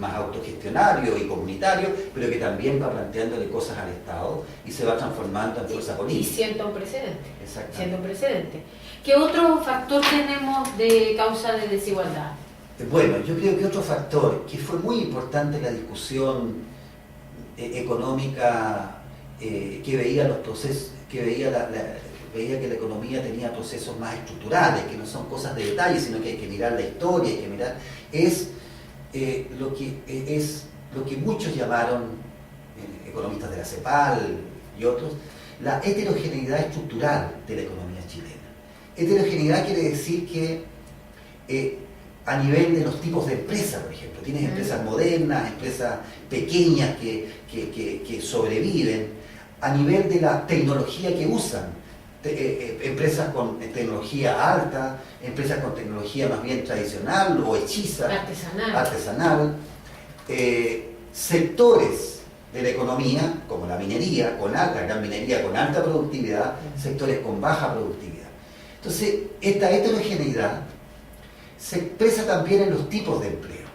más autogestionario y comunitario, pero que también va planteándole cosas al Estado y se va transformando en fuerza política. Y siendo un precedente. Exactamente. Siendo un precedente. ¿Qué otro factor tenemos de causa de desigualdad? Bueno, yo creo que otro factor que fue muy importante en la discusión económica que veía los procesos, que veía que la economía tenía procesos más estructurales, que no son cosas de detalle, sino que hay que mirar la historia, hay que mirar, es lo que muchos llamaron, economistas de la CEPAL y otros, la heterogeneidad estructural de la economía chilena. Heterogeneidad quiere decir que a nivel de los tipos de empresas, por ejemplo, tienes empresas modernas, empresas pequeñas que sobreviven, a nivel de la tecnología que usan, empresas con tecnología alta, empresas con tecnología más bien tradicional o hechiza, artesanal, sectores de la economía, como la minería, la gran minería con alta productividad, sectores con baja productividad. Entonces, esta heterogeneidad se expresa también en los tipos de empleo.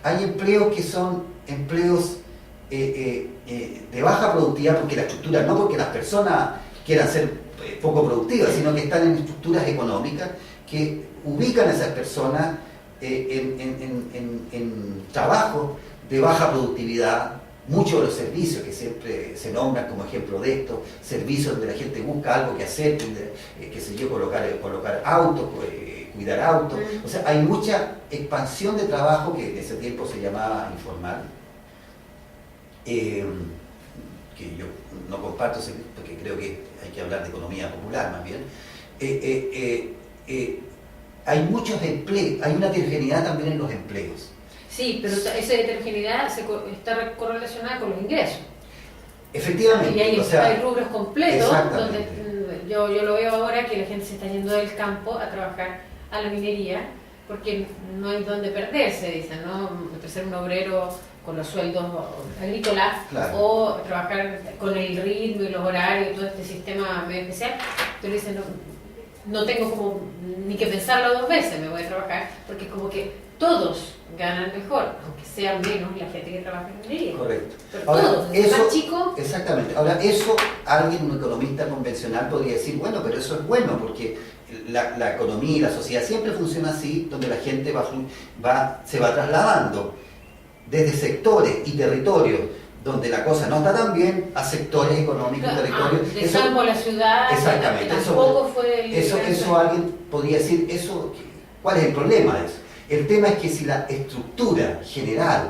Hay empleos que son empleos de baja productividad porque la estructura, no porque las personas quieran ser poco productivas, sino que están en estructuras económicas que ubican a esas personas en trabajo de baja productividad. Muchos de los servicios que siempre se nombran como ejemplo de esto, servicios donde la gente busca algo que hacer, qué sé yo, colocar autos, cuidar autos. O sea, hay mucha expansión de trabajo que en ese tiempo se llamaba informal, que yo no comparto porque creo que hay que hablar de economía popular más bien. Hay muchos empleos, hay una heterogeneidad también en los empleos. Sí, pero esa heterogeneidad está correlacionada con los ingresos. Efectivamente. Y hay rubros completos donde yo lo veo ahora que la gente se está yendo del campo a trabajar a la minería porque no hay donde perderse, dicen, ¿no? Entre ser un obrero con los sueldos agrícolas, claro, o trabajar con el ritmo y los horarios y todo este sistema medio especial, pero dicen, no tengo como ni que pensarlo dos veces, me voy a trabajar, porque como que todos ganan mejor, aunque sea menos la gente que trabaja en minería. Correcto. Pero ahora, todos, eso, más chico. Exactamente. Ahora, eso alguien, un economista convencional, podría decir, bueno, pero eso es bueno, porque la economía y la sociedad siempre funciona así, donde la gente se va trasladando desde sectores y territorios donde la cosa no está tan bien, a sectores económicos y territorios. De Salvo la ciudad, exactamente, tampoco fue... Eso alguien podría decir, ¿cuál es el problema de eso? El tema es que si la estructura general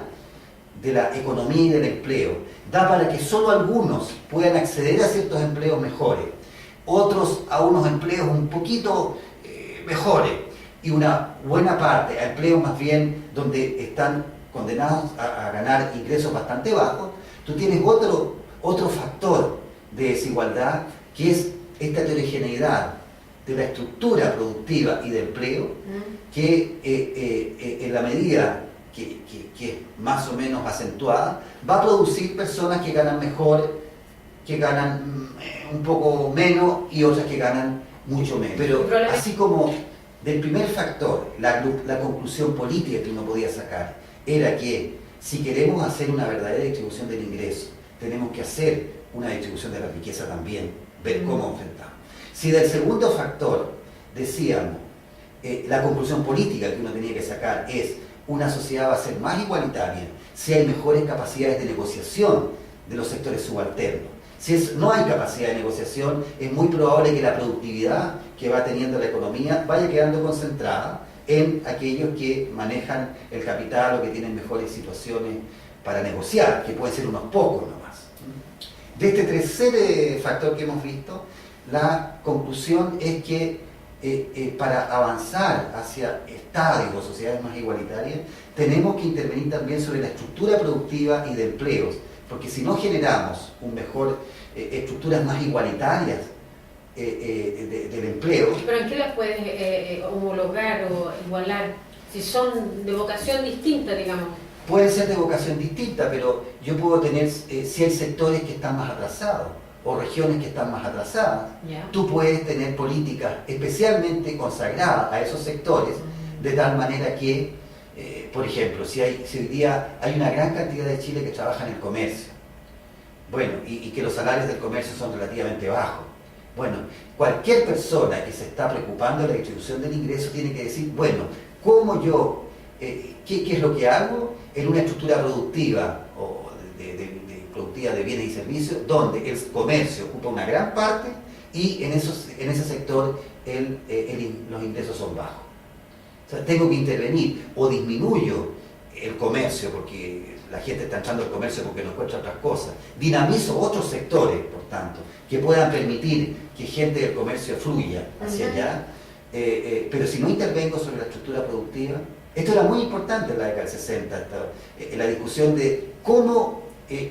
de la economía y del empleo da para que solo algunos puedan acceder a ciertos empleos mejores, otros a unos empleos un poquito mejores, y una buena parte a empleos más bien donde están condenados a ganar ingresos bastante bajos, tú tienes otro factor de desigualdad, que es esta heterogeneidad de la estructura productiva y de empleo, que en la medida que es más o menos acentuada, va a producir personas que ganan mejor, que ganan un poco menos y otras que ganan mucho menos. Pero así como del primer factor, la conclusión política que uno podía sacar era que si queremos hacer una verdadera distribución del ingreso, tenemos que hacer una distribución de la riqueza también, ver cómo enfrentamos. Si del segundo factor decíamos, la conclusión política que uno tenía que sacar es una sociedad va a ser más igualitaria si hay mejores capacidades de negociación de los sectores subalternos. Si no hay capacidad de negociación, es muy probable que la productividad que va teniendo la economía vaya quedando concentrada en aquellos que manejan el capital o que tienen mejores situaciones para negociar, que pueden ser unos pocos nomás. De este tercer factor que hemos visto, la conclusión es que para avanzar hacia estados o sociedades más igualitarias, tenemos que intervenir también sobre la estructura productiva y de empleos, porque si no generamos estructuras más igualitarias del empleo. ¿Pero en qué las puedes homologar o igualar? Si son de vocación distinta, digamos. Pueden ser de vocación distinta, pero yo puedo tener, si hay sectores que están más atrasados o regiones que están más atrasadas, tú puedes tener políticas especialmente consagradas a esos sectores, de tal manera que Por ejemplo, si hoy día hay una gran cantidad de Chile que trabaja en el comercio, bueno, y que los salarios del comercio son relativamente bajos. Bueno, cualquier persona que se está preocupando de la distribución del ingreso tiene que decir, bueno, ¿cómo yo, qué es lo que hago en una estructura productiva o productiva de bienes y servicios donde el comercio ocupa una gran parte y en ese sector los ingresos son bajos? O sea, tengo que intervenir o disminuyo el comercio porque la gente está entrando al comercio porque no encuentra otras cosas. Dinamizo otros sectores, por tanto, que puedan permitir que gente del comercio fluya hacia allá. Pero si no intervengo sobre la estructura productiva, esto era muy importante en la década del 60, en la discusión de cómo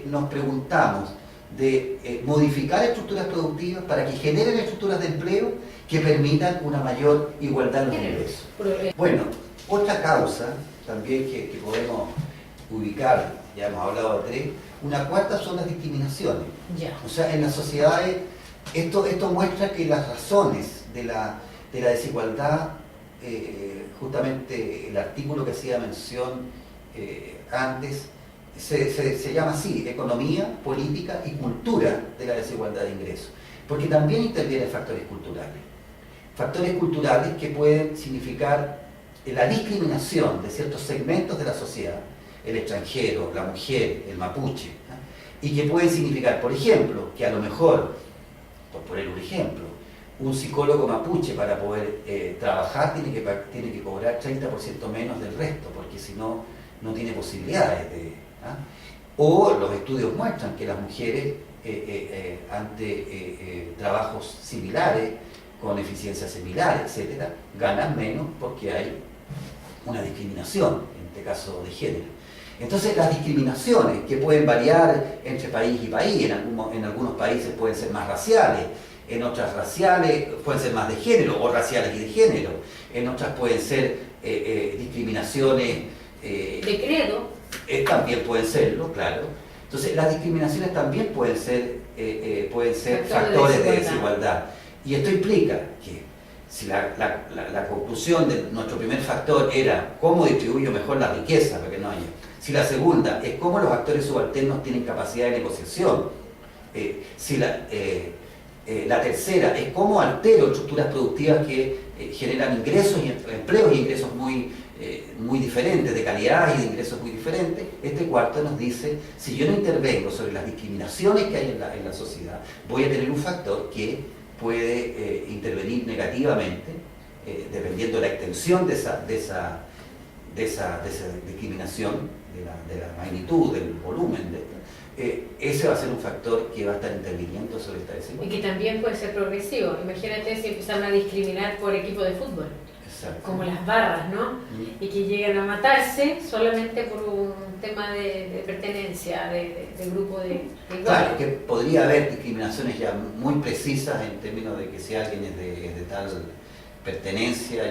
nos preguntamos de modificar estructuras productivas para que generen estructuras de empleo que permitan una mayor igualdad en los ingresos. Bueno, otra causa también que podemos ubicar, ya hemos hablado de tres, una cuarta son las discriminaciones. O sea, en las sociedades, esto muestra que las razones de la desigualdad, justamente el artículo que hacía mención antes, se llama así, economía, política y cultura de la desigualdad de ingresos. Porque también intervienen factores culturales. Factores culturales que pueden significar la discriminación de ciertos segmentos de la sociedad, el extranjero, la mujer, el mapuche, y que pueden significar, por ejemplo, que a lo mejor, por poner un ejemplo, un psicólogo mapuche para poder trabajar tiene que cobrar 30% menos del resto, porque si no, no tiene posibilidades de... O los estudios muestran que las mujeres ante trabajos similares, con eficiencias similares, etc., ganan menos porque hay una discriminación, en este caso de género. Entonces las discriminaciones que pueden variar entre país y país, en algunos países pueden ser más raciales, en otras raciales pueden ser más de género o raciales y de género, en otras pueden ser discriminaciones de credo. También pueden serlo, claro. Entonces las discriminaciones también pueden ser factores de desigualdad. Y esto implica que si la conclusión de nuestro primer factor era cómo distribuyo mejor la riqueza, para que no haya. Si la segunda es cómo los actores subalternos tienen capacidad de negociación. Si la tercera es cómo altero estructuras productivas que generan ingresos y empleos y ingresos muy diferentes, de calidad y de ingresos muy diferentes. Este cuarto nos dice, si yo no intervengo sobre las discriminaciones que hay en la sociedad, voy a tener un factor que puede intervenir negativamente, dependiendo de la extensión de esa discriminación, de la magnitud, del volumen. Ese va a ser un factor que va a estar interviniendo sobre esta desigualdad. Y que también puede ser progresivo. Imagínate si empezaron a discriminar por equipo de fútbol. Exacto. Como las barras, ¿no? Y que llegan a matarse solamente por un tema de pertenencia, de grupo de iguales. Claro, que podría haber discriminaciones ya muy precisas en términos de que si alguien es de tal pertenencia,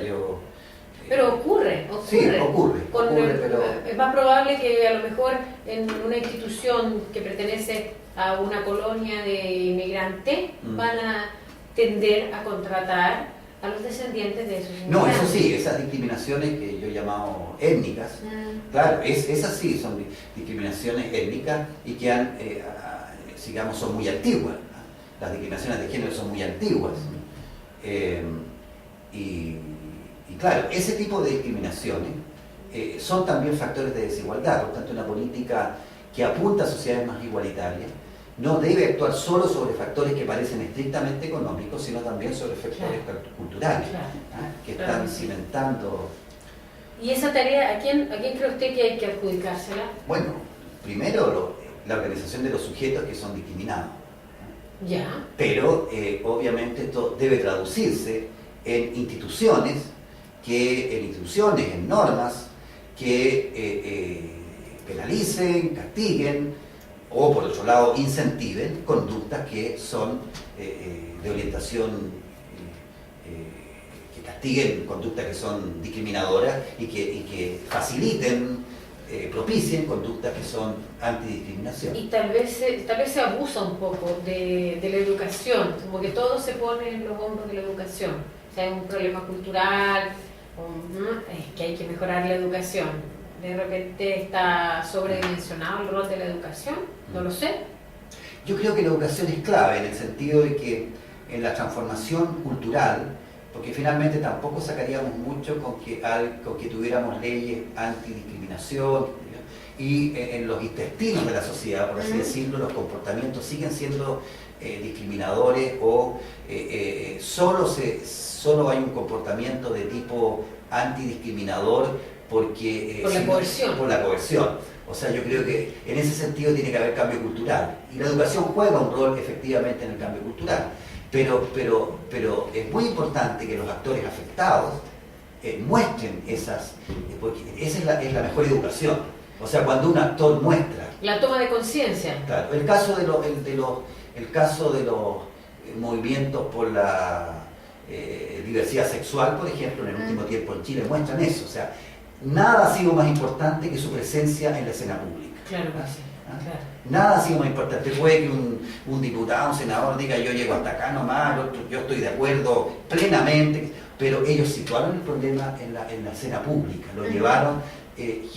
pero ocurre. Sí, ocurre, pero... Es más probable que a lo mejor en una institución que pertenece a una colonia de inmigrantes van a tender a contratar a los descendientes de esos inmigrantes. No, eso sí, esas discriminaciones que yo he llamado étnicas, claro, esas sí son discriminaciones étnicas y que digamos, son muy antiguas. Las discriminaciones de género son muy antiguas. Y claro, ese tipo de discriminaciones son también factores de desigualdad. Por tanto, una política que apunta a sociedades más igualitarias no debe actuar solo sobre factores que parecen estrictamente económicos, sino también sobre factores culturales, que están cimentando. ¿Y esa tarea, a quién cree usted que hay que adjudicársela? Bueno, primero la organización de los sujetos que son discriminados. Ya. Pero obviamente esto debe traducirse en instituciones, en normas que penalicen, castiguen o por otro lado incentiven conductas que son de orientación, que castiguen conductas que son discriminadoras y que faciliten, propicien conductas que son antidiscriminación. Y tal vez se abusa un poco de la educación, como que todo se pone en los hombros de la educación. O sea, hay un problema cultural, Es que hay que mejorar la educación. De repente está sobredimensionado el rol de la educación, no lo sé. Yo creo que la educación es clave en el sentido de que en la transformación cultural, porque finalmente tampoco sacaríamos mucho con que tuviéramos leyes antidiscriminación y en los intestinos de la sociedad, por así decirlo, los comportamientos siguen siendo discriminadores o solo hay un comportamiento de tipo antidiscriminador porque por la coerción. O sea, yo creo que en ese sentido tiene que haber cambio cultural y la educación juega un rol efectivamente en el cambio cultural, pero es muy importante que los actores afectados muestren porque esa es la mejor educación. O sea, cuando un actor muestra la toma de conciencia. Claro, el caso de los movimientos por la diversidad sexual, por ejemplo, en el último tiempo en Chile muestran eso. O sea, nada ha sido más importante que su presencia en la escena pública. Claro que sí. Claro. Nada ha sido más importante. Puede que un diputado, un senador diga yo llego hasta acá nomás, yo estoy de acuerdo plenamente, pero ellos situaron el problema en la escena pública, lo llevaron, y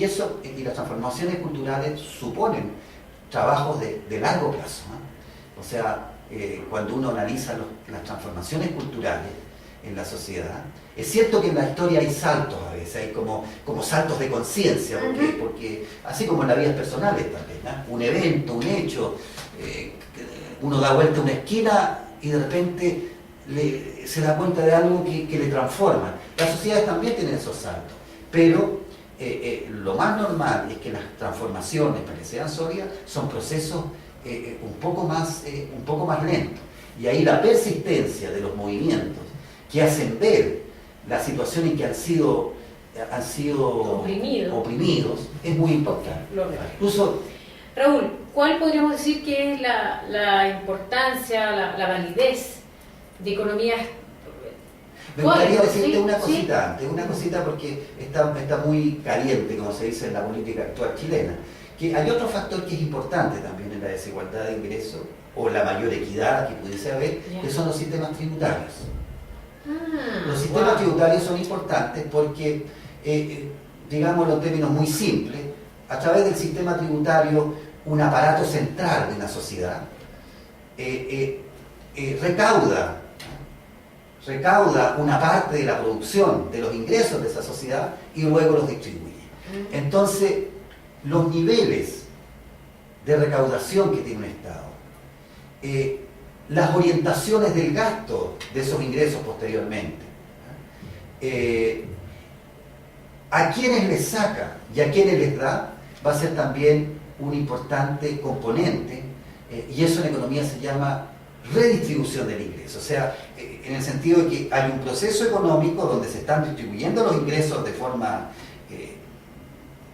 las transformaciones culturales suponen trabajos de largo plazo. O sea, cuando uno analiza las transformaciones culturales en la sociedad, es cierto que en la historia hay saltos a veces, hay como saltos de conciencia, porque así como en las vidas personales también, ¿no? Un evento, un hecho, uno da vuelta a una esquina y de repente se da cuenta de algo que le transforma. Las sociedades también tienen esos saltos, pero lo más normal es que las transformaciones, para que sean sólidas, son procesos un poco más lentos. Y ahí la persistencia de los movimientos que hacen ver la situación en que han sido oprimidos es muy importante. Incluso, Raúl, ¿cuál podríamos decir que es la importancia, la validez de economías? Me gustaría decirte una cosita antes, una cosita porque está muy caliente, como se dice en la política actual chilena, que hay otro factor que es importante también en la desigualdad de ingresos o la mayor equidad que pudiese haber, que son los sistemas tributarios. Los sistemas tributarios son importantes porque, digámoslo en términos muy simples, a través del sistema tributario, un aparato central de una sociedad recauda una parte de la producción, de los ingresos de esa sociedad y luego los distribuye. Entonces, los niveles de recaudación que tiene un Estado, las orientaciones del gasto de esos ingresos posteriormente, a quienes les saca y a quienes les da, va a ser también un importante componente, y eso en economía se llama redistribución del ingreso. O sea, en el sentido de que hay un proceso económico donde se están distribuyendo los ingresos de forma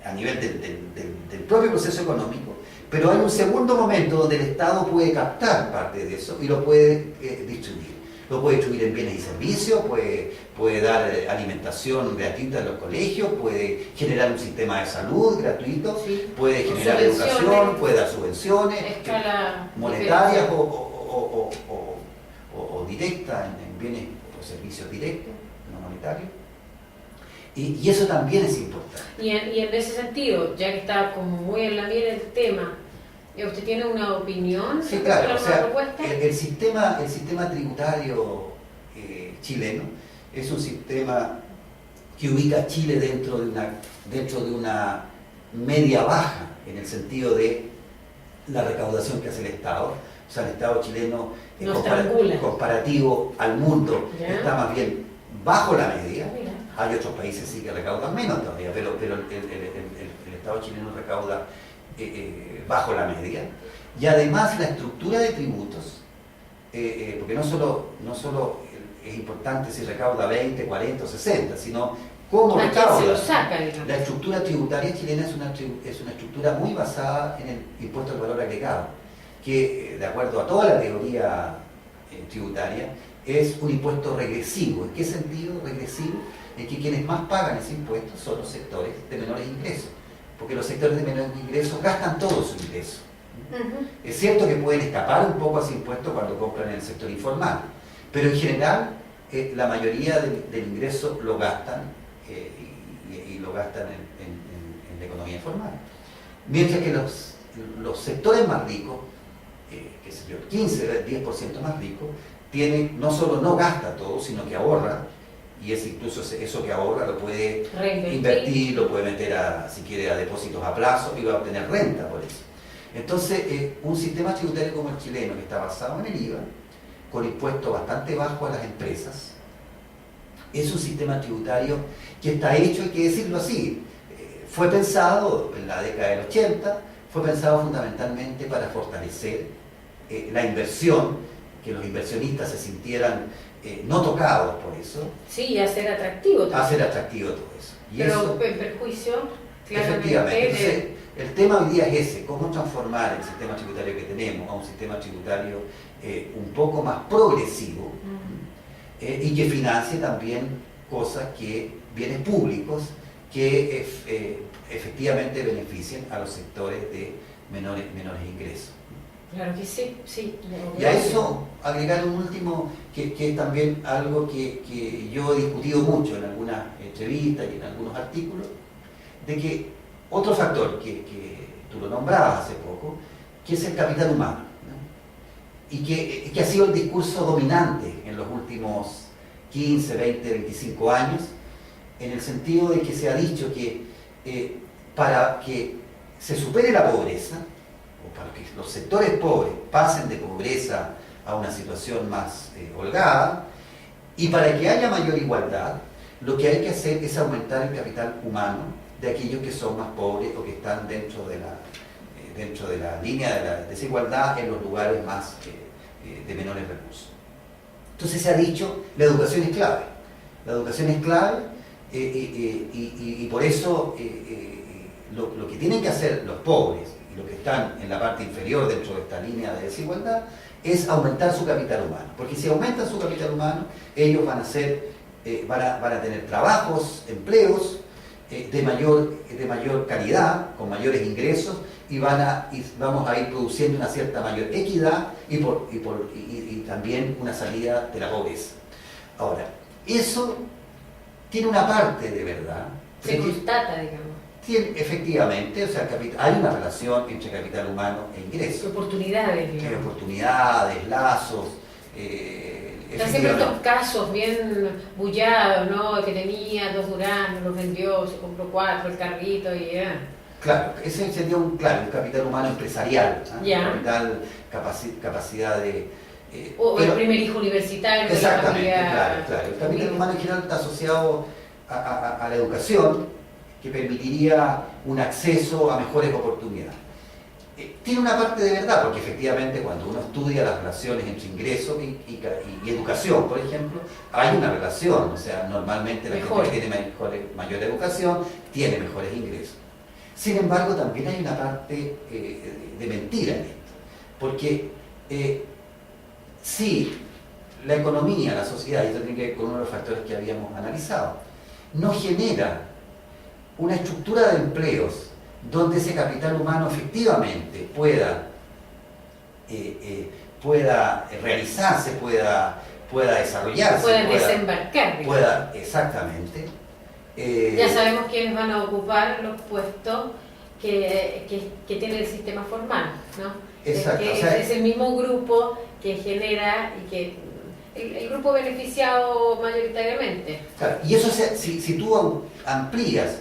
a nivel del propio proceso económico, pero hay un segundo momento donde el Estado puede captar parte de eso y lo puede distribuir. Lo puede distribuir en bienes y servicios, puede dar alimentación gratuita en los colegios, puede generar un sistema de salud gratuito, puede generar educación, puede dar subvenciones monetarias o directas en bienes o servicios directos, no monetarios. Y eso también es importante. Y en ese sentido, ya que está como muy en la mira el tema, ¿usted tiene una opinión sobre la propuesta? El sistema tributario chileno es un sistema que ubica a Chile dentro de una media baja, en el sentido de la recaudación que hace el Estado. O sea, el Estado chileno, comparativo al mundo, está más bien bajo la media. Hay otros países sí que recaudan menos todavía, pero el Estado chileno recauda bajo la media. Y además la estructura de tributos, porque no solo es importante si recauda 20, 40 o 60, sino cómo recauda. La estructura tributaria chilena es una estructura muy basada en el impuesto al valor agregado, que de acuerdo a toda la teoría tributaria es un impuesto regresivo. ¿En qué sentido regresivo? En que quienes más pagan ese impuesto son los sectores de menores ingresos, porque los sectores de menores ingresos gastan todo su ingreso. Es cierto que pueden escapar un poco a ese impuesto cuando compran en el sector informal, pero en general la mayoría del ingreso lo gastan y lo gastan en la economía informal. Mientras que los sectores más ricos, qué sé yo, 15, 10% más ricos, no solo no gasta todo, sino que ahorra, y incluso eso que ahorra lo puede invertir, lo puede meter si quiere, a depósitos a plazo y va a obtener renta por eso. Entonces, un sistema tributario como el chileno, que está basado en el IVA, con impuestos bastante bajos a las empresas, es un sistema tributario que está hecho, hay que decirlo así, fue pensado en la década del 80, fue pensado fundamentalmente para fortalecer la inversión, que los inversionistas se sintieran no tocados por eso. Sí, y hacer atractivo todo. Hacer atractivo todo eso. Y pero eso, en perjuicio, efectivamente. claramente. Entonces, el tema hoy día es ese, cómo transformar el sistema tributario que tenemos a un sistema tributario un poco más progresivo y que financie también cosas bienes públicos que efectivamente beneficien a los sectores de menores ingresos. Claro que sí, sí. Y a eso agregar un último, que es también algo que yo he discutido mucho en algunas entrevistas y en algunos artículos, de que otro factor que tú lo nombrabas hace poco, que es el capital humano, ¿no? Y que ha sido el discurso dominante en los últimos 15, 20, 25 años, en el sentido de que se ha dicho que para que se supere la pobreza, o para que los sectores pobres pasen de pobreza a una situación más holgada, y para que haya mayor igualdad, lo que hay que hacer es aumentar el capital humano de aquellos que son más pobres o que están dentro de la línea de la desigualdad en los lugares más de menores recursos. Entonces se ha dicho, la educación es clave. La educación es clave y por eso lo que tienen que hacer los pobres y los que están en la parte inferior dentro de esta línea de desigualdad es aumentar su capital humano. Porque si aumentan su capital humano, ellos van a tener trabajos, empleos de mayor calidad, con mayores ingresos, y vamos a ir produciendo una cierta mayor equidad y también una salida de la pobreza. Ahora, eso tiene una parte de verdad. Se constata, digamos. Efectivamente, o sea, hay una relación entre capital humano e ingresos. Oportunidades, digamos. Hay oportunidades, lazos. Están siempre estos casos bien bullados, ¿no? Que tenía 2 duraznos, los vendió, se compró 4, el carrito y ya. Claro, ese sería un capital humano empresarial, capacidad de... el primer hijo universitario. Exactamente, claro. El capital humano en general está asociado a la educación, que permitiría un acceso a mejores oportunidades. Tiene una parte de verdad, porque efectivamente cuando uno estudia las relaciones entre ingresos y educación, por ejemplo, hay una relación, o sea, normalmente la gente que tiene mayor educación tiene mejores ingresos. Sin embargo, también hay una parte de mentira en esto, porque si la economía, la sociedad, y esto tiene que ver con uno de los factores que habíamos analizado, no genera una estructura de empleos donde ese capital humano efectivamente pueda realizarse, pueda desarrollarse, pueda desembarcar. Exactamente. Ya sabemos quiénes van a ocupar los puestos que tiene el sistema formal, ¿no? Exacto. Es el mismo grupo que genera y que el grupo beneficiado mayoritariamente. Claro, y eso si tú amplías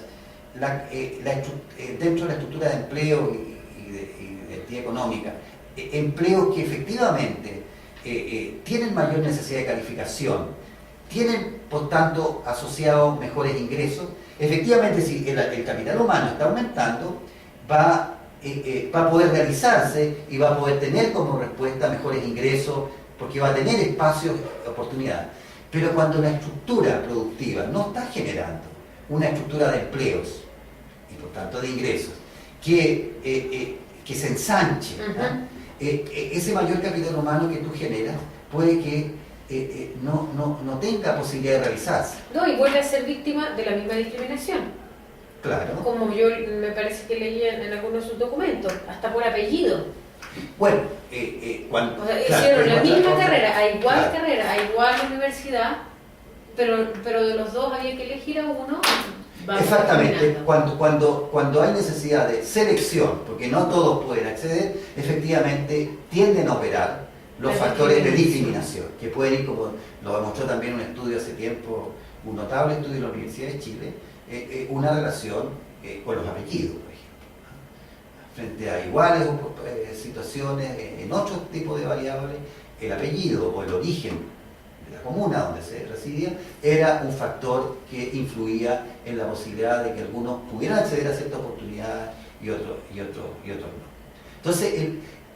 dentro de la estructura de empleo y de actividad económica, empleos que efectivamente tienen mayor necesidad de calificación, tienen por tanto asociados mejores ingresos, efectivamente si el capital humano está aumentando, va a poder realizarse y va a poder tener como respuesta mejores ingresos, porque va a tener espacios, oportunidades. Pero cuando la estructura productiva no está generando una estructura de empleos y por tanto de ingresos que se ensanche, ese mayor capital humano que tú generas puede que no tenga posibilidad de realizarse. No, y vuelve a ser víctima de la misma discriminación. Claro. Como yo me parece que leí en algunos de sus documentos, hasta por apellido. Bueno, hicieron la misma carrera, a igual universidad, pero de los dos había que elegir a uno. Exactamente, cuando hay necesidad de selección, porque no todos pueden acceder, efectivamente tienden a operar los factores de discriminación, que pueden ir, como lo demostró también un estudio hace tiempo, un notable estudio de la Universidad de Chile, una relación con los apellidos, por ejemplo. Frente a iguales situaciones, en otros tipos de variables, el apellido o el origen de la comuna donde se residía era un factor que influía en la posibilidad de que algunos pudieran acceder a ciertas oportunidades y otros no. Entonces,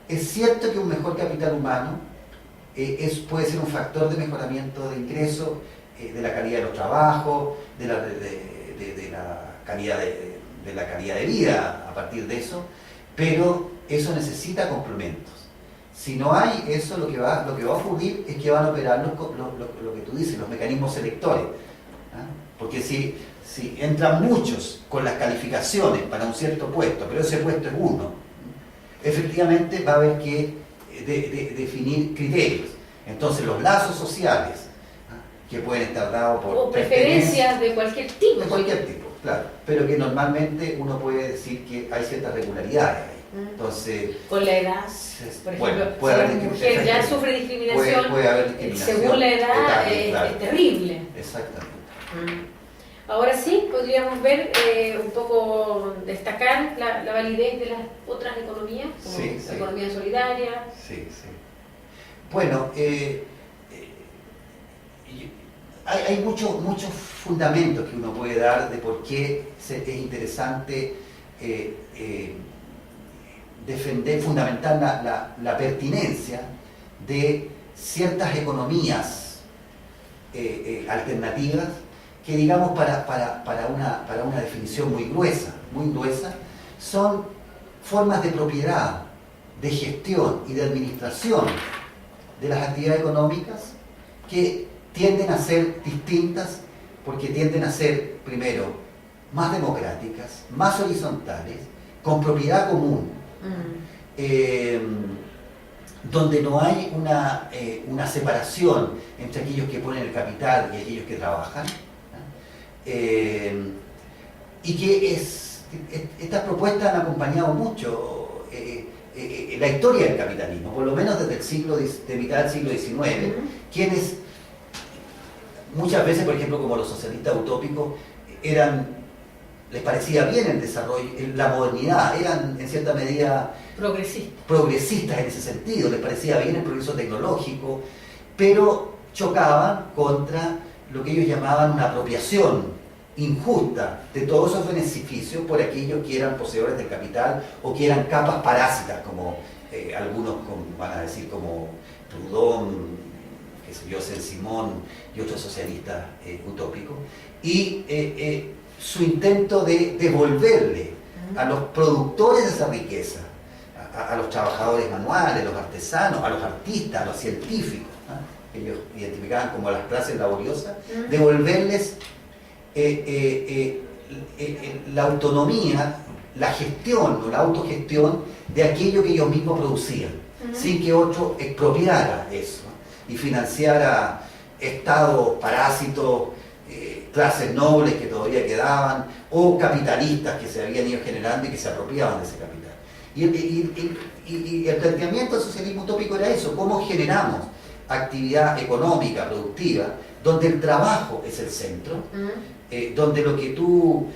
es cierto que un mejor capital humano puede ser un factor de mejoramiento de ingresos, de la calidad de los trabajos, de la calidad de vida a partir de eso, pero eso necesita complementos. Si no hay eso, lo que va a ocurrir es que van a operar lo que tú dices, los mecanismos selectores. ¿Ah? Porque si entran muchos con las calificaciones para un cierto puesto, pero ese puesto es uno, efectivamente va a haber que definir criterios. Entonces los lazos sociales, ¿ah?, que pueden estar dados por... O preferencias de cualquier tipo. De cualquier tipo, claro. Pero que normalmente uno puede decir que hay ciertas regularidades ahí. Entonces, con la edad, por ejemplo, puede si la mujer ya sufre discriminación, puede haber discriminación según la edad, claro. Es terrible. Exactamente. Ahora sí, podríamos ver un poco, destacar la validez de las otras economías, como la economía solidaria. Sí. Bueno, hay muchos fundamentos que uno puede dar de por qué es interesante fundamentar la pertinencia de ciertas economías alternativas que, digamos, para una definición muy gruesa, son formas de propiedad, de gestión y de administración de las actividades económicas que tienden a ser distintas porque tienden a ser, primero, más democráticas, más horizontales, con propiedad común, donde no hay una separación entre aquellos que ponen el capital y aquellos que trabajan, y que estas propuestas han acompañado mucho la historia del capitalismo, por lo menos desde mitad del siglo XIX, quienes muchas veces, por ejemplo, como los socialistas utópicos, les parecía bien el desarrollo, la modernidad, eran en cierta medida progresistas en ese sentido, les parecía bien el progreso tecnológico, pero chocaban contra lo que ellos llamaban una apropiación injusta de todos esos beneficios por aquellos que eran poseedores del capital o que eran capas parásitas, como algunos van a decir, como Proudhon, Saint-Simon y otros socialistas utópicos, y su intento de devolverle a los productores de esa riqueza, a los trabajadores manuales, a los artesanos, a los artistas, a los científicos, que ellos identificaban como las clases laboriosas, devolverles la autonomía, la gestión o la autogestión de aquello que ellos mismos producían, sin que otro expropiara eso y financiara estados parásitos, clases nobles que todavía quedaban, o capitalistas que se habían ido generando y que se apropiaban de ese capital. Y el planteamiento del socialismo utópico era eso: cómo generamos actividad económica, productiva, donde el trabajo es el centro, donde lo que tú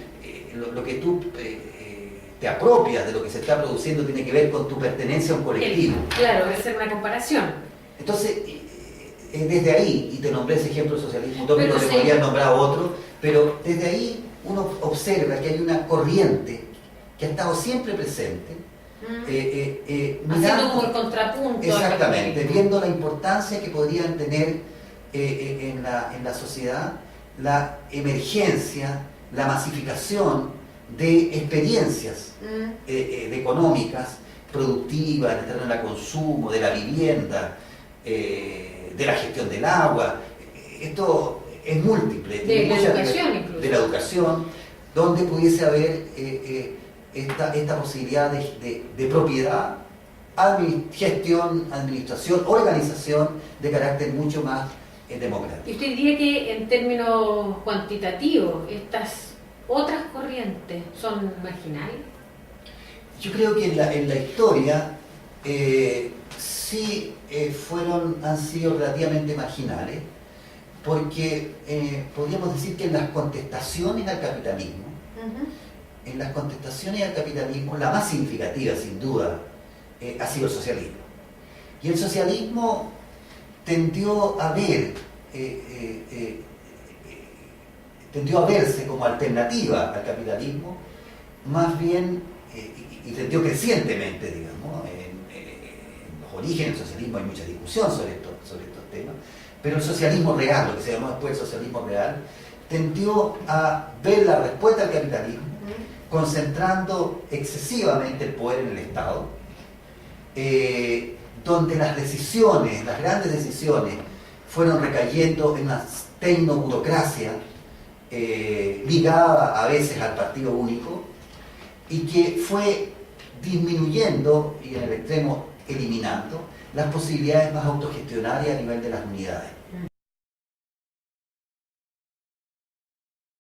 te apropias de lo que se está produciendo tiene que ver con tu pertenencia a un colectivo. Claro, debe ser una comparación. Entonces, desde ahí, y te nombré ese ejemplo del socialismo utópico, te podría nombrar otro, pero desde ahí uno observa que hay una corriente que ha estado siempre presente, haciendo como el contrapunto. Exactamente, viendo la importancia que podrían tener en la sociedad la emergencia, la masificación de experiencias económicas, productivas, en el terreno del consumo, de la vivienda, de la gestión del agua. Esto es múltiple. De la educación incluso. De la educación, donde pudiese haber esta posibilidad de propiedad, gestión, administración, organización de carácter mucho más democrático. ¿Y usted diría que en términos cuantitativos estas otras corrientes son marginales? Yo creo que en la historia sí han sido relativamente marginales, porque podríamos decir que en las contestaciones al capitalismo, la más significativa, sin duda, ha sido el socialismo. Y el socialismo tendió a verse como alternativa al capitalismo, más bien, y tendió crecientemente, digamos. En los orígenes del socialismo hay mucha discusión sobre estos temas, pero el socialismo real, lo que se llamó después el socialismo real, tendió a ver la respuesta al capitalismo concentrando excesivamente el poder en el Estado, donde las grandes decisiones, fueron recayendo en una tecnoburocracia ligada a veces al partido único, y que fue disminuyendo y en el extremo eliminando las posibilidades más autogestionarias a nivel de las unidades.